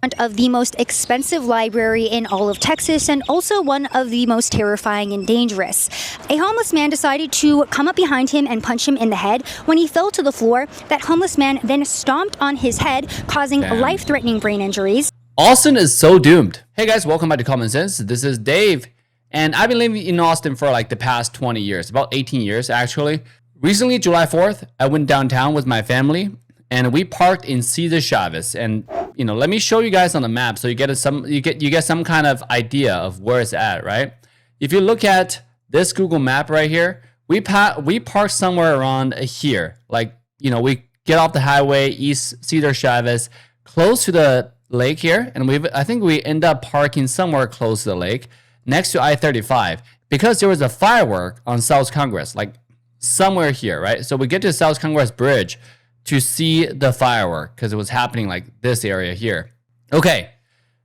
Of the most expensive library in all of Texas and also one of the most terrifying and dangerous. A homeless man decided to come up behind him and punch him in the head. When he fell to the floor, that homeless man then stomped on his head, causing life-threatening brain injuries. Austin is so doomed. Hey guys, welcome back to Common Sense. This is Dave, and I've been living in Austin for like the past 20 years, about 18 years actually. Recently, July 4th, I went downtown with my family and we parked in Cesar Chavez. And let me show you guys on the map so you get some kind of idea of where it's at, right? If you look at this Google map right here, we parked somewhere around here. Like, we get off the highway, East Cesar Chavez, close to the lake here, and I think we end up parking somewhere close to the lake, next to I-35, because there was a firework on South Congress, like somewhere here, right? So we get to South Congress Bridge to see the firework because it was happening like this area here. Okay,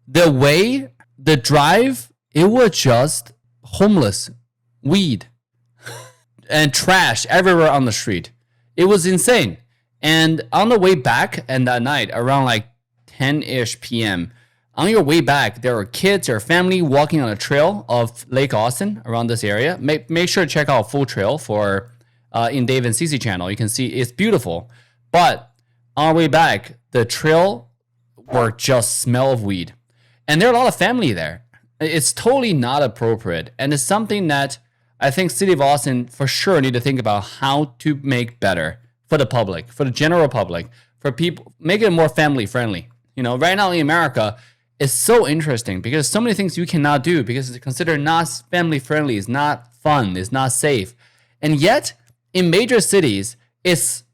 the drive, it was just homeless, weed, and trash everywhere on the street. It was insane. And on the way back, and that night around like 10-ish p.m., on your way back, there were kids or family walking on a trail of Lake Austin around this area. Make sure to check out full trail for in Dave and Cici channel. You can see it's beautiful. But on our way back, the trail were just smell of weed. And there are a lot of family there. It's totally not appropriate. And it's something that I think City of Austin for sure need to think about how to make better for the public, for the general public, for people, make it more family friendly. Right now in America, it's so interesting because so many things you cannot do because it's considered not family friendly, it's not fun, it's not safe. And yet, in major cities, it's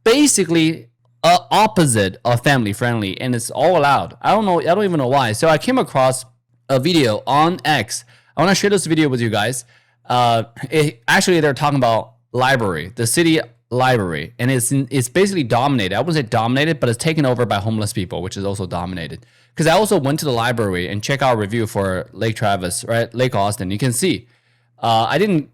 basically opposite of family friendly, and it's all allowed. I don't even know why. So I came across a video on X. I want to share this video with you guys. Actually, they're talking about library, the city library, and it's basically dominated. I wouldn't say dominated, but it's taken over by homeless people, which is also dominated. Because I also went to the library and check out a review for Lake Travis, right? Lake Austin. You can see, I didn't,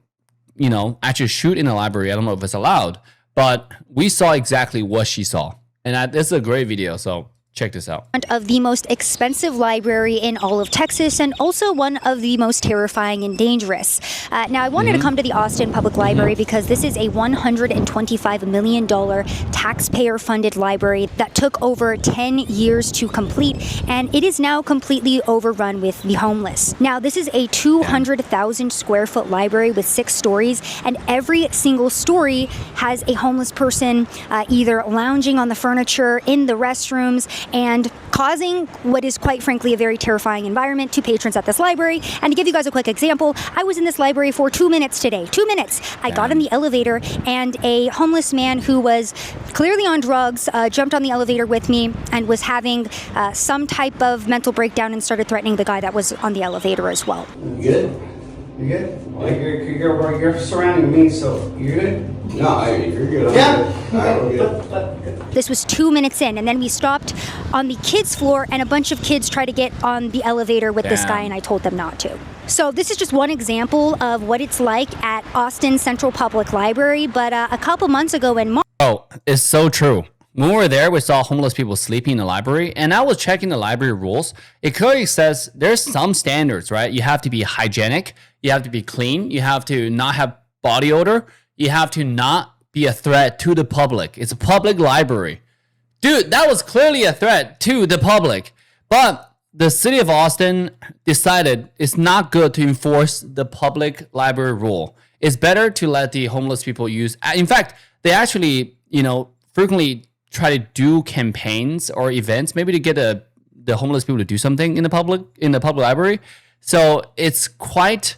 actually shoot in the library. I don't know if it's allowed. But we saw exactly what she saw. And this is a great video, so check this out. Of the most expensive library in all of Texas and also one of the most terrifying and dangerous. Now, I wanted to come to the Austin Public Library because this is a $125 million taxpayer-funded library that took over 10 years to complete, and it is now completely overrun with the homeless. Now, this is a 200,000 square foot library with 6 stories, and every single story has a homeless person either lounging on the furniture, in the restrooms, and causing what is quite frankly a very terrifying environment to patrons at this library. And to give you guys a quick example, I was in this library for 2 minutes today. 2 minutes. I got in the elevator and a homeless man who was clearly on drugs jumped on the elevator with me and was having some type of mental breakdown and started threatening the guy that was on the elevator as well. You good? You good? Like you're surrounding me, so you good? No, you're good. Yeah. Good. This was 2 minutes in, and then we stopped on the kids' floor, and a bunch of kids tried to get on the elevator with this guy, and I told them not to. So this is just one example of what it's like at Austin Central Public Library, but a couple months ago in March. Oh, it's so true. When we were there, we saw homeless people sleeping in the library, and I was checking the library rules. It clearly says there's some standards, right? You have to be hygienic, you have to be clean, you have to not have body odor, you have to not be a threat to the public. It's a public library. Dude, that was clearly a threat to the public. But the city of Austin decided it's not good to enforce the public library rule. It's better to let the homeless people use. In fact, they actually, frequently try to do campaigns or events, maybe to get the homeless people to do something in the public library. So it's quite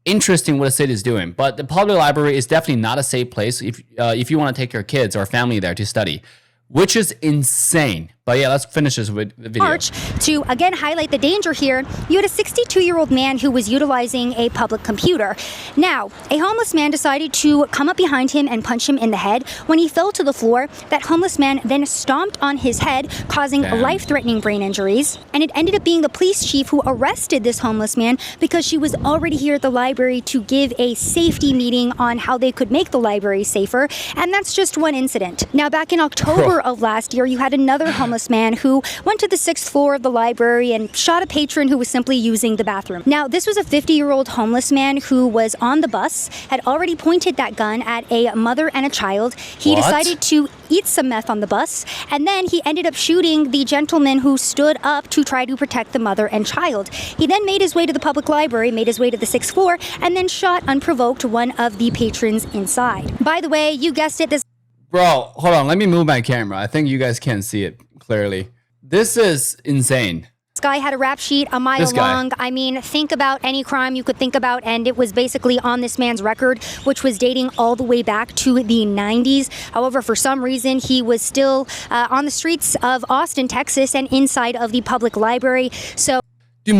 interesting what the city is doing. But the public library is definitely not a safe place if you want to take your kids or family there to study, which is insane. But yeah, let's finish this with the video. March, to again highlight the danger here, you had a 62-year-old man who was utilizing a public computer. Now, a homeless man decided to come up behind him and punch him in the head. When he fell to the floor, that homeless man then stomped on his head, causing life-threatening brain injuries. And it ended up being the police chief who arrested this homeless man because she was already here at the library to give a safety meeting on how they could make the library safer. And that's just one incident. Now, back in October of last year, you had another homeless homeless man who went to the 6th floor of the library and shot a patron who was simply using the bathroom. Now, this was a 50-year-old homeless man who was on the bus, had already pointed that gun at a mother and a child. He decided to eat some meth on the bus, and then he ended up shooting the gentleman who stood up to try to protect the mother and child. He then made his way to the public library, made his way to the 6th floor, and then shot unprovoked one of the patrons inside. By the way, you guessed it, this Bro, hold on. Let me move my camera. I think you guys can't see it clearly. This is insane. guy had a rap sheet a mile long. I mean, think about any crime you could think about, and it was basically on this man's record, which was dating all the way back to the 90s. However, for some reason, he was still on the streets of Austin, Texas, and inside of the public library. So, do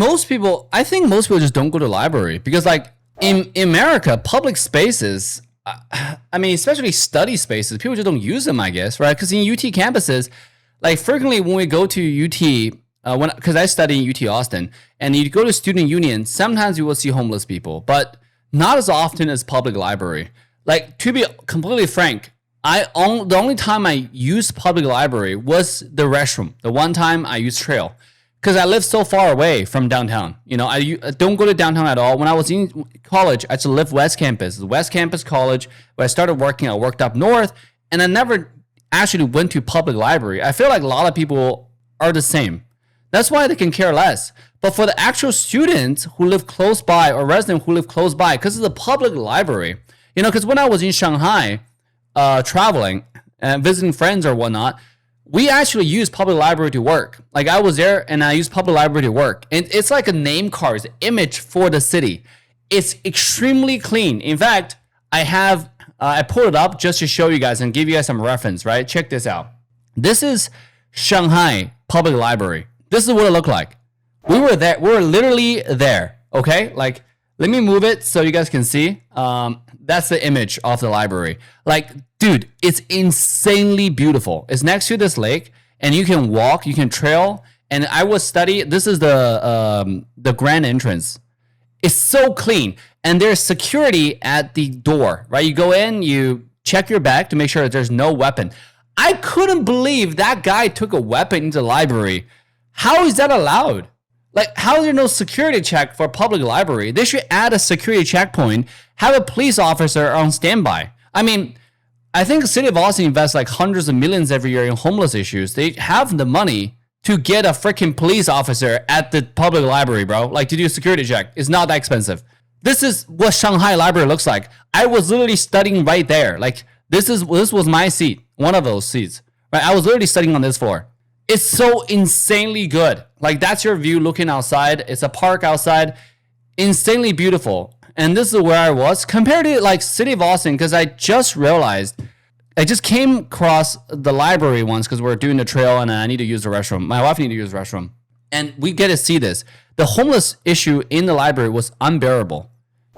I think most people just don't go to the library because, like, in America, public spaces, I mean, especially study spaces, people just don't use them, I guess, right? Because in UT campuses, like, frequently when we go to UT, because I study in UT Austin, and you go to student union, sometimes you will see homeless people, but not as often as public library. Like, to be completely frank, the only time I used public library was the restroom. The one time I used trail, because I live so far away from downtown. You know, I don't go to downtown at all. When I was in college, I just lived West Campus. The West Campus College, where I started working, I worked up north, and I never actually went to public library. I feel like a lot of people are the same. That's why they can care less. But for the actual students who live close by or residents who live close by, because it's a public library, you know, because when I was in Shanghai traveling and visiting friends or whatnot, we actually use public library to work. Like, I was there and I used public library to work. And it's like a name card, it's an image for the city. It's extremely clean. In fact, I pulled it up just to show you guys and give you guys some reference, right? Check this out. This is Shanghai Public Library. This is what it looked like. We were there. We were literally there. Okay? Like, let me move it so you guys can see. That's the image of the library. Like, dude, it's insanely beautiful. It's next to this lake, and you can walk, you can trail. And I was studying. This is the grand entrance. It's so clean, and there's security at the door. Right? You go in, you check your bag to make sure that there's no weapon. I couldn't believe that guy took a weapon into the library. How is that allowed? Like, how is there no security check for a public library? They should add a security checkpoint, have a police officer on standby. I mean, I think the city of Austin invests like hundreds of millions every year in homeless issues. They have the money to get a freaking police officer at the public library, bro. Like, to do a security check. It's not that expensive. This is what Shanghai Library looks like. I was literally studying right there. Like, this was my seat, one of those seats. Right? I was literally studying on this floor. It's so insanely good. Like, that's your view looking outside. It's a park outside. Insanely beautiful. And this is where I was compared to like city of Austin, because I just realized I just came across the library once because we're doing the trail and I need to use the restroom. My wife needed to use the restroom. And we get to see this. The homeless issue in the library was unbearable.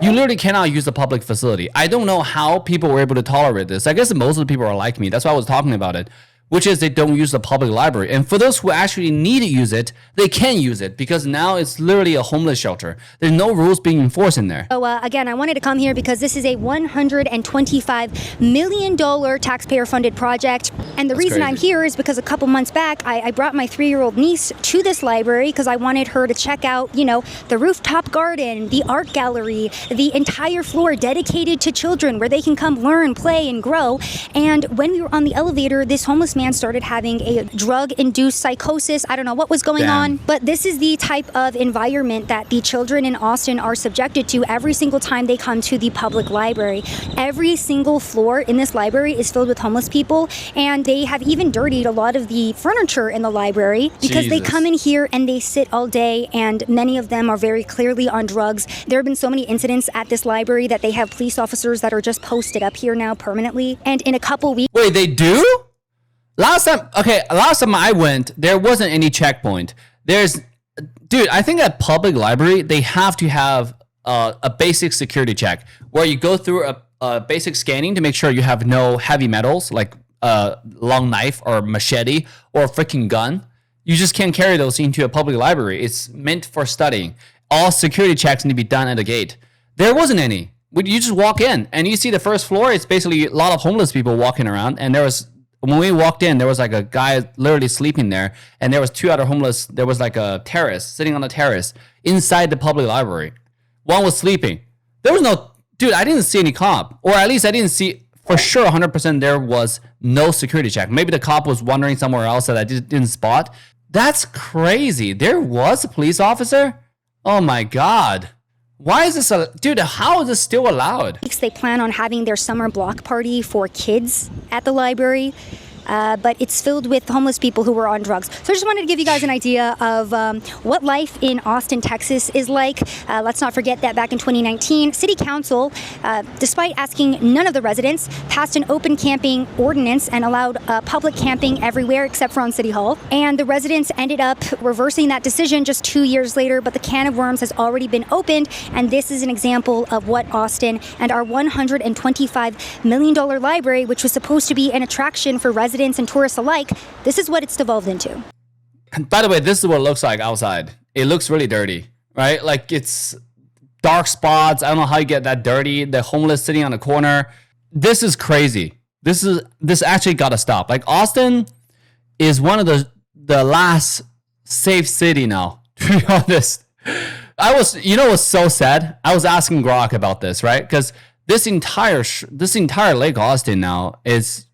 You literally cannot use the public facility. I don't know how people were able to tolerate this. I guess most of the people are like me. That's why I was talking about it, which is they don't use the public library. And for those who actually need to use it, they can use it because now it's literally a homeless shelter. There's no rules being enforced in there. So again, I wanted to come here because this is a $125 million taxpayer-funded project. And the reason I'm here is because a couple months back, I brought my 3-year-old niece to this library because I wanted her to check out, you know, the rooftop garden, the art gallery, the entire floor dedicated to children where they can come learn, play, and grow. And when we were on the elevator, this homeless man started having a drug-induced psychosis. I don't know what was going on, but this is the type of environment that the children in Austin are subjected to every single time they come to the public library. Every single floor in this library is filled with homeless people, and they have even dirtied a lot of the furniture in the library because they come in here and they sit all day, and many of them are very clearly on drugs. There have been so many incidents at this library that they have police officers that are just posted up here now permanently, and in a couple weeks... Wait, they do? Last time I went, there wasn't any checkpoint. Dude, I think at public library, they have to have a basic security check where you go through a basic scanning to make sure you have no heavy metals like a long knife or machete or a freaking gun. You just can't carry those into a public library. It's meant for studying. All security checks need to be done at the gate. There wasn't any. You just walk in and you see the first floor. It's basically a lot of homeless people walking around, and there was when we walked in, there was like a guy literally sleeping there, and there was 2 other homeless. There was like a terrace, sitting on the terrace inside the public library. One was sleeping. There was no, dude, I didn't see any cop, or at least I didn't see for sure 100% there was no security check. Maybe the cop was wandering somewhere else that I didn't spot. That's crazy. There was a police officer? Oh my God. Why is this, dude, how is this still allowed? They plan on having their summer block party for kids at the library. But it's filled with homeless people who were on drugs. So I just wanted to give you guys an idea of what life in Austin, Texas is like. Let's not forget that back in 2019, City Council, despite asking none of the residents, passed an open camping ordinance and allowed public camping everywhere except for on City Hall. And the residents ended up reversing that decision just 2 years later, but the can of worms has already been opened. And this is an example of what Austin and our $125 million library, which was supposed to be an attraction for residents and tourists alike, this is what it's devolved into. By the way, this is what it looks like outside. It looks really dirty, right? Like it's dark spots. I don't know how you get that dirty. The homeless sitting on the corner. This is crazy. This actually got to stop. Like Austin is one of the last safe city now, to be honest. You know what's so sad? I was asking Grok about this, right? Because this entire Lake Austin now is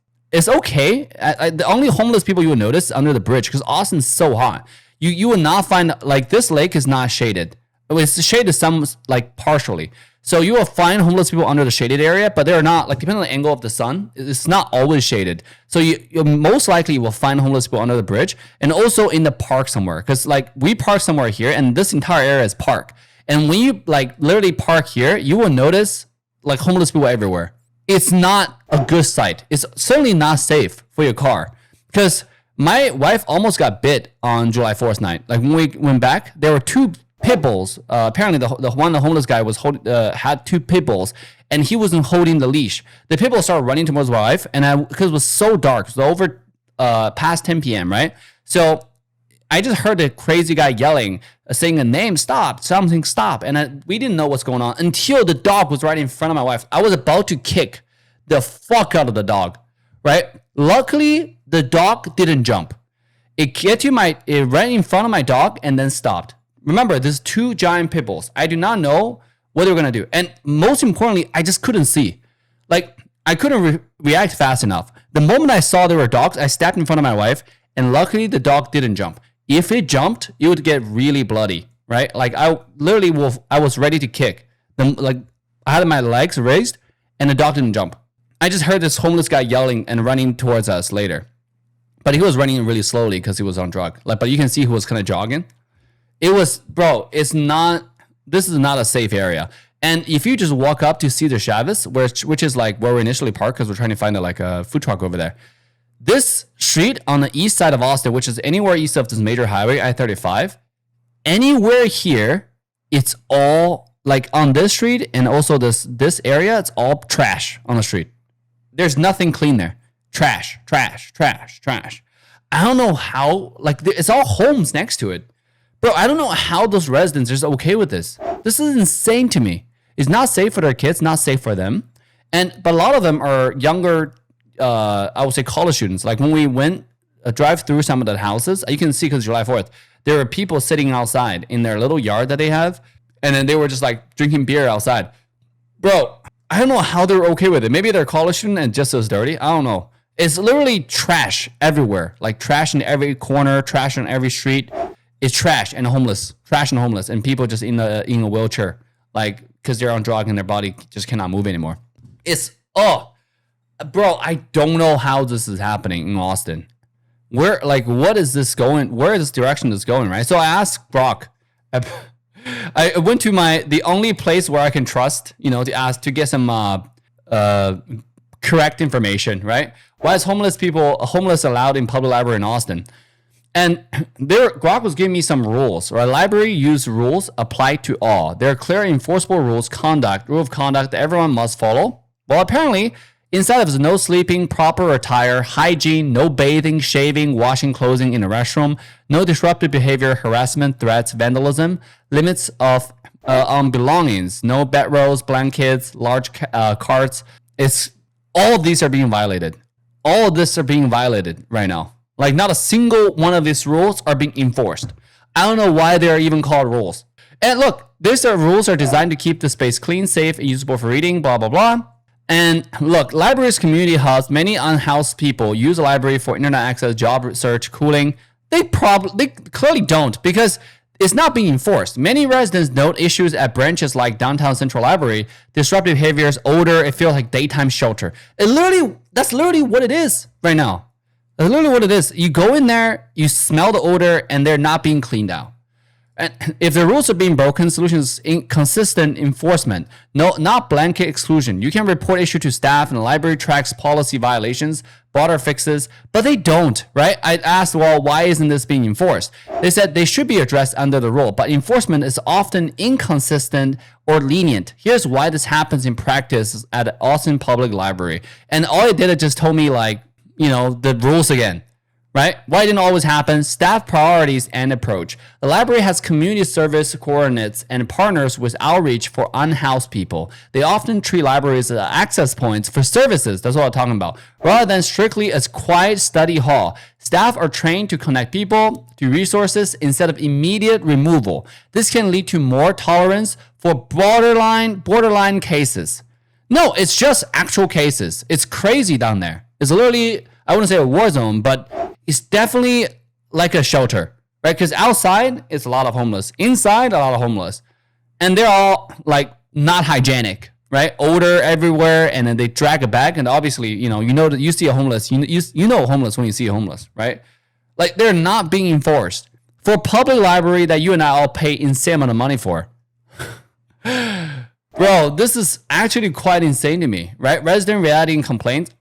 okay. The only homeless people you would notice is under the bridge because Austin's so hot. You would not find, like, this lake is not shaded. It's shaded some, like, partially. So you will find homeless people under the shaded area, but they're not, like, depending on the angle of the sun, it's not always shaded. So you most likely will find homeless people under the bridge and also in the park somewhere. Because, like, we park somewhere here and this entire area is park. And when you, like, literally park here, you will notice, like, homeless people everywhere. It's not a good sight. It's certainly not safe for your car. Because my wife almost got bit on July 4th night. Like when we went back, there were 2 pit bulls. Apparently, the homeless guy was had 2 pit bulls, and he wasn't holding the leash. The pit bull started running towards my wife, and because it was so dark, it was over past 10 p.m. Right, so I just heard the crazy guy yelling, saying a name, stop, something, stop. And we didn't know what's going on until the dog was right in front of my wife. I was about to kick the fuck out of the dog, right? Luckily, the dog didn't jump. It ran in front of my dog and then stopped. Remember, there's 2 giant pit bulls. I do not know what they were going to do. And most importantly, I just couldn't see. Like, I couldn't react fast enough. The moment I saw there were dogs, I stepped in front of my wife, and luckily the dog didn't jump. If it jumped, it would get really bloody, right? Like I was ready to kick. Like I had my legs raised and the dog didn't jump. I just heard this homeless guy yelling and running towards us later. But he was running really slowly because he was on drug. Like, but you can see he was kind of jogging. It was, bro, this is not a safe area. And if you just walk up to Cedar Chavez, which is like where we initially parked because we're trying to find a food truck over there. This street on the east side of Austin, which is anywhere east of this major highway, I-35, anywhere here, it's all like on this street and also this area, it's all trash on the street. There's nothing clean there. Trash, trash, trash, trash. I don't know how, like it's all homes next to it. Bro, I don't know how those residents are just okay with this. This is insane to me. It's not safe for their kids, not safe for them. But a lot of them are younger, I would say college students. Like when we went drive through some of the houses, you can see because July 4th, there were people sitting outside in their little yard that they have. And then they were just like drinking beer outside. Bro, I don't know how they're okay with it. Maybe they're college student and just as dirty. I don't know. It's literally trash everywhere. Like trash in every corner, trash on every street. It's trash and homeless. Trash and homeless. And people just in a wheelchair. Like, because they're on drugs and their body just cannot move anymore. Bro, I don't know how this is happening in Austin. What is this going? Where is this direction that's going, right? So I asked Brock. I went to the only place where I can trust, to ask to get some correct information, right? Why is homeless allowed in public library in Austin? And Grok was giving me some rules, right? Library use rules apply to all. There are clear enforceable rule of conduct that everyone must follow. Well, apparently, inside of no sleeping, proper attire, hygiene, no bathing, shaving, washing clothing in a restroom, no disruptive behavior, harassment, threats, vandalism, limits on belongings, no bedrolls, blankets, large carts. All of these are being violated. all of this are being violated right now. Like not a single one of these rules are being enforced. I don't know why they are even called rules. And look, these rules are designed to keep the space clean, safe, and usable for reading, blah, blah, blah. And look, libraries, community hubs, many unhoused people use a library for internet access, job search, cooling. They clearly don't because it's not being enforced. Many residents note issues at branches like Downtown Central Library, disruptive behaviors, odor. It feels like daytime shelter. That's literally what it is right now. That's literally what it is. You go in there, you smell the odor, and they're not being cleaned out. And if the rules are being broken, solutions inconsistent enforcement, not blanket exclusion. You can report issue to staff and the library tracks policy violations, broader fixes, but they don't, right? I asked, well, why isn't this being enforced? They said they should be addressed under the rule, but enforcement is often inconsistent or lenient. Here's why this happens in practice at Austin Public Library. And all it did, it just told me like, the rules again. Right? Why didn't always happen? Staff priorities and approach. The library has community service coordinates and partners with outreach for unhoused people. They often treat libraries as access points for services. That's what I'm talking about. Rather than strictly as quiet study hall. Staff are trained to connect people to resources instead of immediate removal. This can lead to more tolerance for borderline cases. No, it's just actual cases. It's crazy down there. It's literally, I wouldn't say a war zone, but it's definitely like a shelter, right? Because outside, it's a lot of homeless. Inside, a lot of homeless. And they're all like not hygienic, right? Odor everywhere, and then they drag a bag. And obviously, that you see a homeless, you know homeless when you see a homeless, right? Like they're not being enforced. For a public library that you and I all pay insane amount of money for. Bro, this is actually quite insane to me, right? Resident reality and complaints.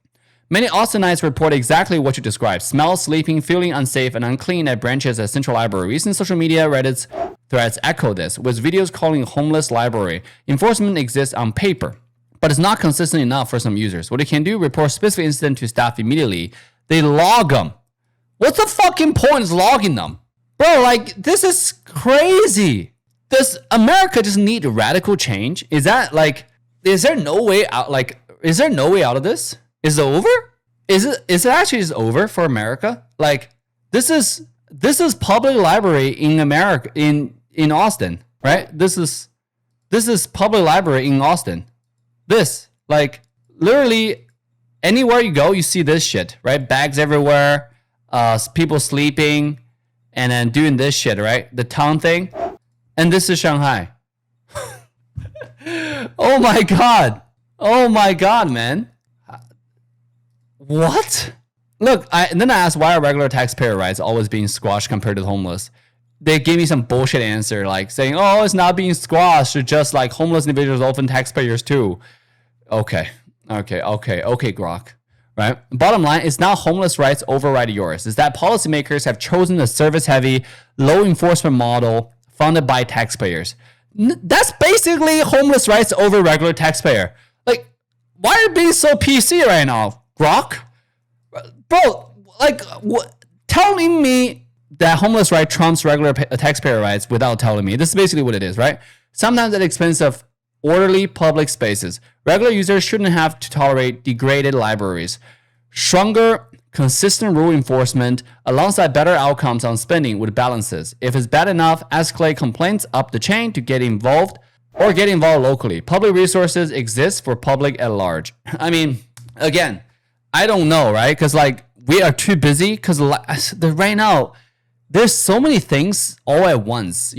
Many Austinites report exactly what you described. Smell, sleeping, feeling unsafe and unclean at branches at Central Library. Recent social media Reddit's threads echo this, with videos calling homeless library. Enforcement exists on paper, but it's not consistent enough for some users. What they can do, report specific incident to staff immediately. They log them. What's the fucking point of logging them? Bro, like, this is crazy. Does America just need radical change? Is there no way out? Is there no way out of this? Is it over? Is it actually just over for America? Like this is public library in America in Austin, right? This is public library in Austin. This like literally anywhere you go, you see this shit, right? Bags everywhere, people sleeping, and then doing this shit, right? The town thing, and this is Shanghai. Oh my god, man. What? Look, then I asked why are regular taxpayer rights always being squashed compared to the homeless? They gave me some bullshit answer like saying, oh, it's not being squashed. It's just like homeless individuals often taxpayers too. Okay, Grok. Right? Bottom line, it's not homeless rights override yours. It's that policymakers have chosen a service-heavy, low enforcement model funded by taxpayers. That's basically homeless rights over regular taxpayer. Like, why are you being so PC right now? Grok? Bro, like, telling me that homeless right trumps regular taxpayer rights without telling me. This is basically what it is, right? Sometimes at the expense of orderly public spaces. Regular users shouldn't have to tolerate degraded libraries. Stronger, consistent rule enforcement alongside better outcomes on spending with balances. If it's bad enough, escalate complaints up the chain to get involved or get involved locally. Public resources exist for public at large. I mean, again, I don't know, right? Because like we are too busy because right now there's so many things all at once.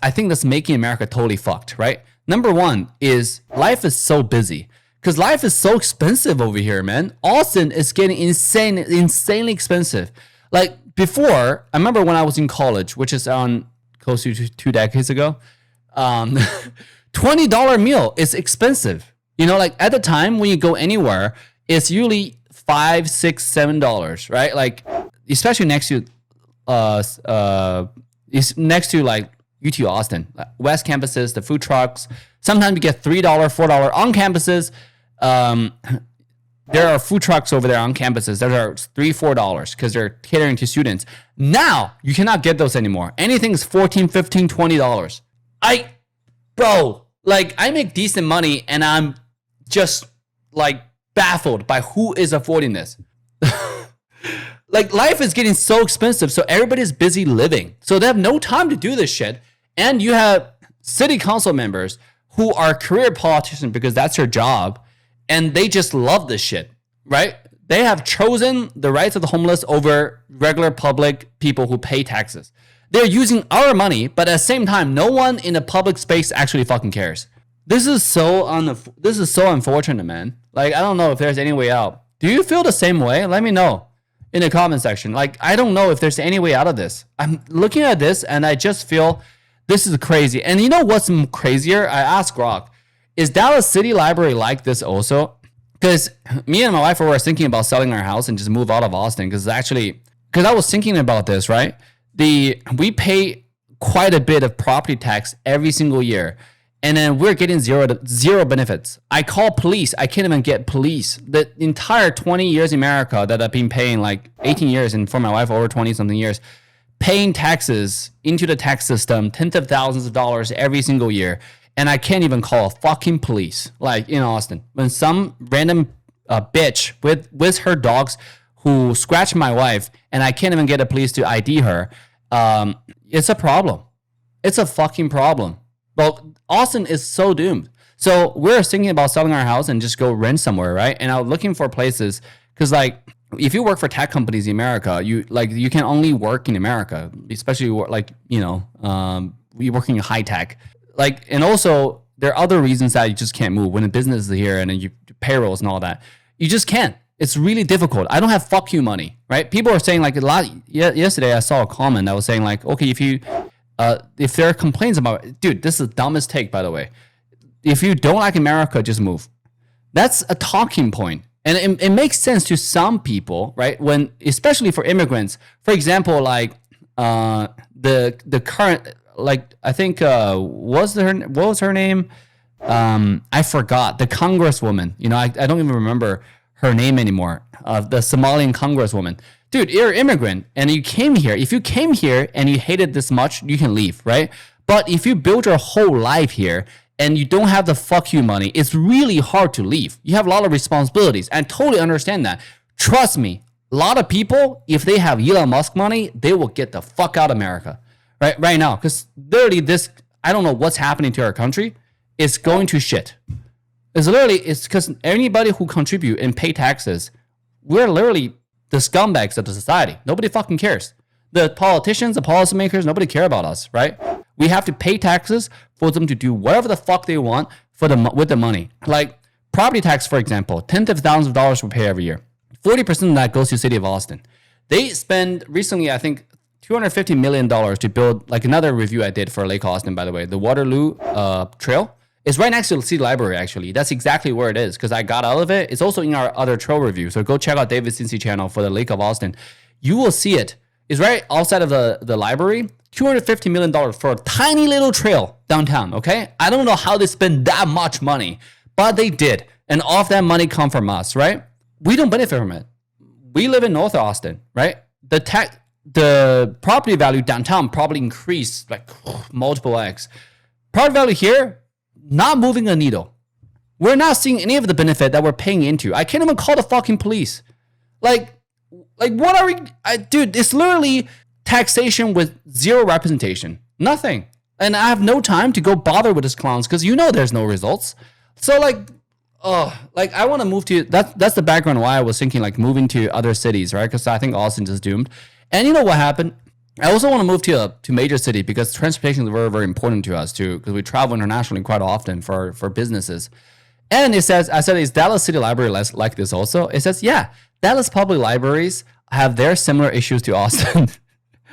I think that's making America totally fucked, right? Number one is life is so busy because life is so expensive over here, man. Austin is getting insanely expensive. Like before, I remember when I was in college, which is on close to 2 decades ago, $20 meal is expensive. Like at the time when you go anywhere, it's usually $5, $6, $7, right? Like especially next to like UT Austin, West campuses, the food trucks. Sometimes you get $3, $4 on campuses. There are food trucks over there on campuses that are $3, $4 because they're catering to students. Now you cannot get those anymore. Anything's $14, $15, $20. I make decent money and I'm just like baffled by who is affording this. Like life is getting so expensive, so everybody's busy living. So they have no time to do this shit. And you have city council members who are career politicians because that's their job, and they just love this shit, right? They have chosen the rights of the homeless over regular public people who pay taxes. They're using our money, but at the same time, no one in the public space actually fucking cares. This is so unfortunate, man. Like, I don't know if there's any way out. Do you feel the same way? Let me know in the comment section. Like, I don't know if there's any way out of this. I'm looking at this and I just feel this is crazy. And you know what's crazier? I asked Grok, is Dallas City Library like this also? Because me and my wife were thinking about selling our house and just move out of Austin. Because I was thinking about this, right? We pay quite a bit of property tax every single year. And then we're getting zero benefits. I call police. I can't even get police. The entire 20 years in America that I've been paying, like 18 years, and for my wife over 20 something years, paying taxes into the tax system, tens of thousands of dollars every single year. And I can't even call a fucking police, like in Austin. When some random bitch with her dogs who scratched my wife, and I can't even get a police to ID her, it's a problem. It's a fucking problem. Well, Austin is so doomed. So we're thinking about selling our house and just go rent somewhere, right? And I'm looking for places because, like, if you work for tech companies in America, you can only work in America, especially we working in high tech. Like, and also there are other reasons that you just can't move when the business is here and then you payrolls and all that. You just can't. It's really difficult. I don't have fuck you money, right? People are saying like a lot. Yesterday I saw a comment that was saying like, okay, if there are complaints about, dude, this is the dumbest take, by the way. If you don't like America, just move. That's a talking point. And it makes sense to some people, right? Especially for immigrants. For example, like the current, like, I think, what was her name? I forgot. The congresswoman, I don't even remember her name anymore. The Somalian congresswoman. Dude, you're an immigrant and you came here. If you came here and you hated this much, you can leave, right? But if you build your whole life here and you don't have the fuck you money, it's really hard to leave. You have a lot of responsibilities, and totally understand that. Trust me, a lot of people, if they have Elon Musk money, they will get the fuck out of America right now. Because literally I don't know what's happening to our country. It's going to shit. It's because anybody who contribute and pay taxes, we're literally the scumbags of the society. Nobody fucking cares. The politicians, the policymakers, nobody care about us, right? We have to pay taxes for them to do whatever the fuck they want with the money. Like property tax, for example, tens of thousands of dollars we pay every year. 40% of that goes to the city of Austin. They spend recently, I think, $250 million to build, like another review I did for Lake Austin, by the way, the Waterloo Trail. It's right next to the city library, actually. That's exactly where it is because I got out of it. It's also in our other trail review. So go check out David Cici channel for the Lake of Austin. You will see it. It's right outside of the library. $250 million for a tiny little trail downtown, okay? I don't know how they spend that much money, but they did. And all of that money come from us, right? We don't benefit from it. We live in North Austin, right? The property value downtown probably increased like multiple X. Property value here, not moving a needle. We're not seeing any of the benefit that we're paying into. I can't even call the fucking police. Like what are we? Dude, it's literally taxation with zero representation. Nothing. And I have no time to go bother with these clowns because there's no results. So I want to move to, that's the background why I was thinking like moving to other cities, right? Because I think Austin is doomed. And you know what happened? I also want to move to major city because transportation is very, very important to us too, because we travel internationally quite often for businesses. And it says, is Dallas City Library like this also? It says, yeah, Dallas public libraries have their similar issues to Austin.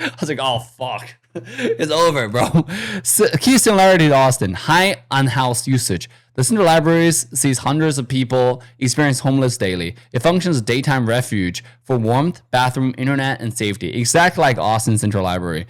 I was like, oh, fuck. It's over, bro. Key similarity to Austin, high unhoused usage. The Central Libraries sees hundreds of people experience homeless daily. It functions as a daytime refuge for warmth, bathroom, internet, and safety. Exactly like Austin Central Library.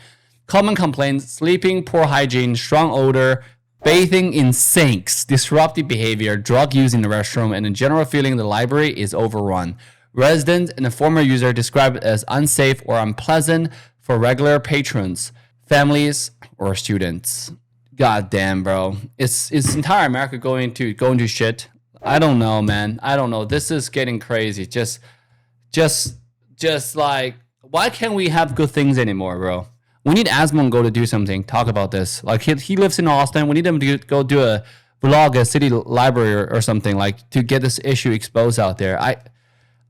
Common complaints, sleeping, poor hygiene, strong odor, bathing in sinks, disruptive behavior, drug use in the restroom, and a general feeling the library is overrun. Residents and a former user describe it as unsafe or unpleasant for regular patrons, families, or students. God damn, bro. It's entire America going to shit. I don't know, man. I don't know. This is getting crazy. Just just like, why can't we have good things anymore, bro? We need Asmongo to do something, talk about this. Like he lives in Austin. We need him to go do a vlog at City Library or something, like to get this issue exposed out there. I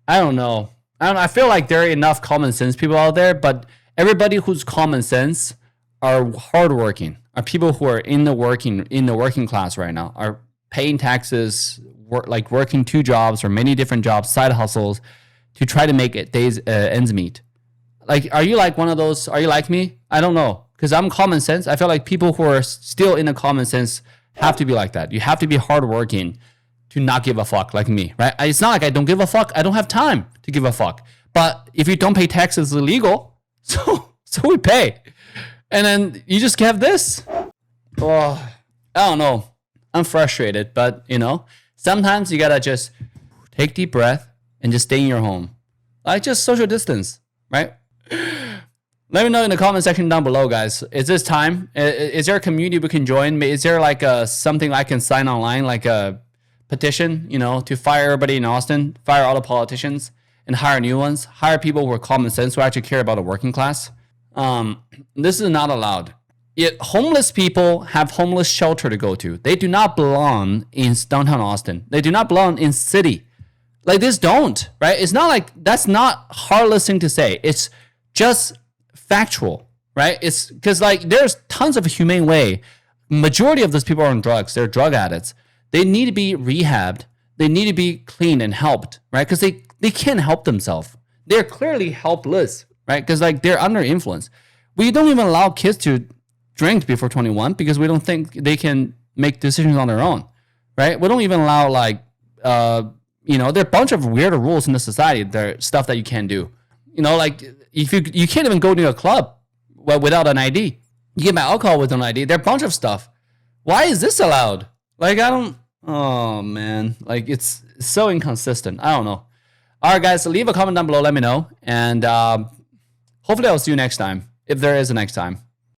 don't know. I feel like there are enough common sense people out there, but everybody who's common sense are hardworking, are people who are in the working class right now, are paying taxes, working 2 jobs or many different jobs, side hustles, to try to make it ends meet. Like, are you like one of those? Are you like me? I don't know, because I'm common sense. I feel like people who are still in a common sense have to be like that. You have to be hardworking to not give a fuck, like me, right? It's not like I don't give a fuck. I don't have time to give a fuck. But if you don't pay taxes, it's illegal. So we pay. And then you just have this. Oh, I don't know. I'm frustrated, but sometimes you gotta just take deep breath and just stay in your home. Like, just social distance, right? Let me know in the comment section down below, guys. Is this time? Is there a community we can join? Is there like something I can sign online, like a petition, to fire everybody in Austin, fire all the politicians, and hire new ones, hire people who are common sense, who actually care about the working class? This is not allowed. Yet homeless people have homeless shelter to go to. They do not belong in downtown Austin. They do not belong in city. Like, this don't, right? It's not like, that's not heartless thing to say. It's just factual, right? It's because, like, there's tons of humane way. Majority of those people are on drugs. They're drug addicts. They need to be rehabbed. They need to be cleaned and helped, right? Because they can't help themselves. They're clearly helpless, right? Because, like, they're under influence. We don't even allow kids to drink before 21 because we don't think they can make decisions on their own, right? We don't even allow, like, there are a bunch of weird rules in the society. There are stuff that you can't do. Like, if you can't even go to a club without an ID. You can buy alcohol with an ID. There are a bunch of stuff. Why is this allowed? Like, oh man, like, it's so inconsistent. I don't know. All right, guys, leave a comment down below. Let me know. And hopefully I'll see you next time, if there is a next time.